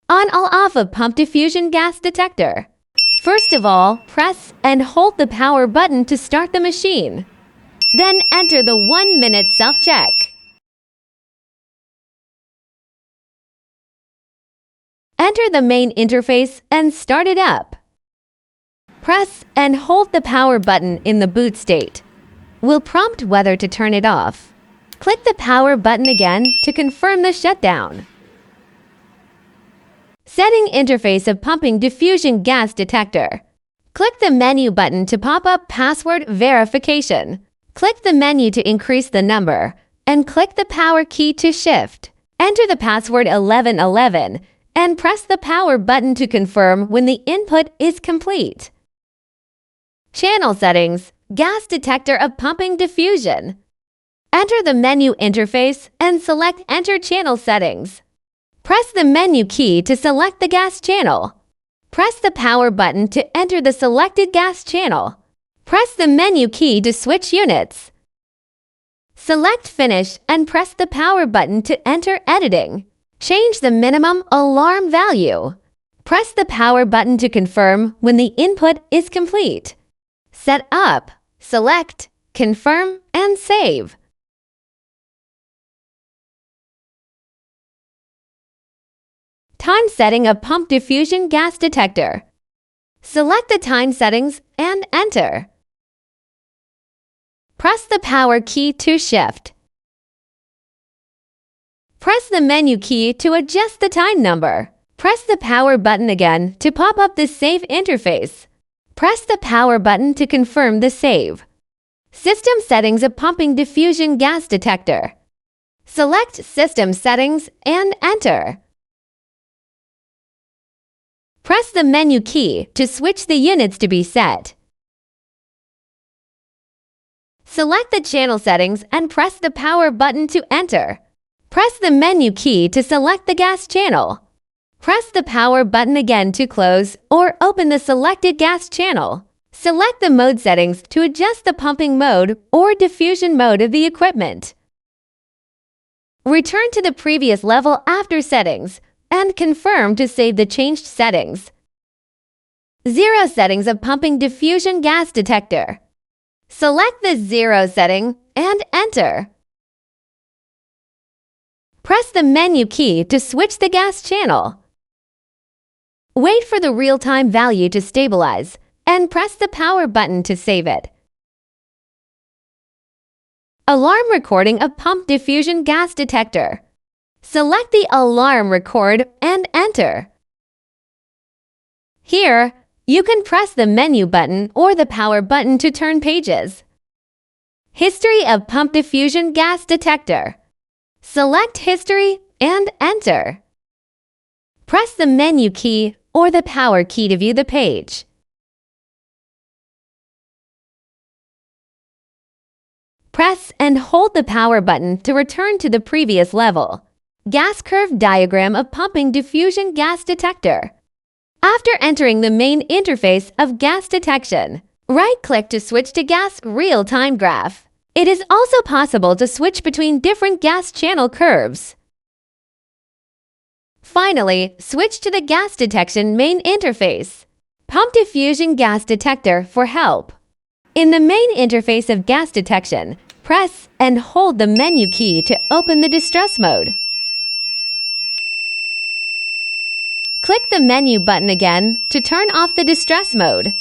On/off of pump diffusion gas detector. First of all, press and hold the power button to start the machine. Then enter the 1-minute self-check. Enter the main interface and start it up. Press and hold the power button in the boot state. Will prompt whether to turn it off. Click the power button again to confirm the shutdown. Setting interface of pumping diffusion gas detector. Click the menu button to pop up password verification. Click the menu to increase the number, and click the power key to shift. Enter the password 1111 and press the power button to confirm when the input is complete. Channel settings, gas detector of pumping diffusion. Enter the menu interface and select Enter Channel Settings. Press the menu key to select the gas channel. Press the power button to enter the selected gas channel. Press the menu key to switch units. Select Finish and press the power button to enter editing. Change the minimum alarm value. Press the power button to confirm when the input is complete. Set up, select, confirm, and save. Time setting of pump diffusion gas detector. Select the time settings and enter. Press the power key to shift. Press the menu key to adjust the time number. Press the power button again to pop up the save interface. Press the power button to confirm the save. System settings of pumping diffusion gas detector. Select System Settings and enter. Press the menu key to switch the units to be set. Select the channel settings and press the power button to enter. Press the menu key to select the gas channel. Press the power button again to close or open the selected gas channel. Select the mode settings to adjust the pumping mode or diffusion mode of the equipment. Return to the previous level after settings and confirm to save the changed settings. Zero settings of pumping diffusion gas detector. Select the zero setting and enter. Press the menu key to switch the gas channel. Wait for the real-time value to stabilize and press the power button to save it. Alarm recording of pump diffusion gas detector. Select the alarm record and enter. Here, you can press the menu button or the power button to turn pages. History of pump diffusion gas detector. Select History and enter. Press the menu key or the power key to view the page. Press and hold the power button to return to the previous level. Gas curve diagram of pumping diffusion gas detector. After entering the main interface of gas detection, right-click to switch to gas real-time graph. It is also possible to switch between different gas channel curves. Finally, switch to the gas detection main interface. Pump diffusion gas detector for help. In the main interface of gas detection, press and hold the menu key to open the distress mode. Click the menu button again to turn off the distress mode.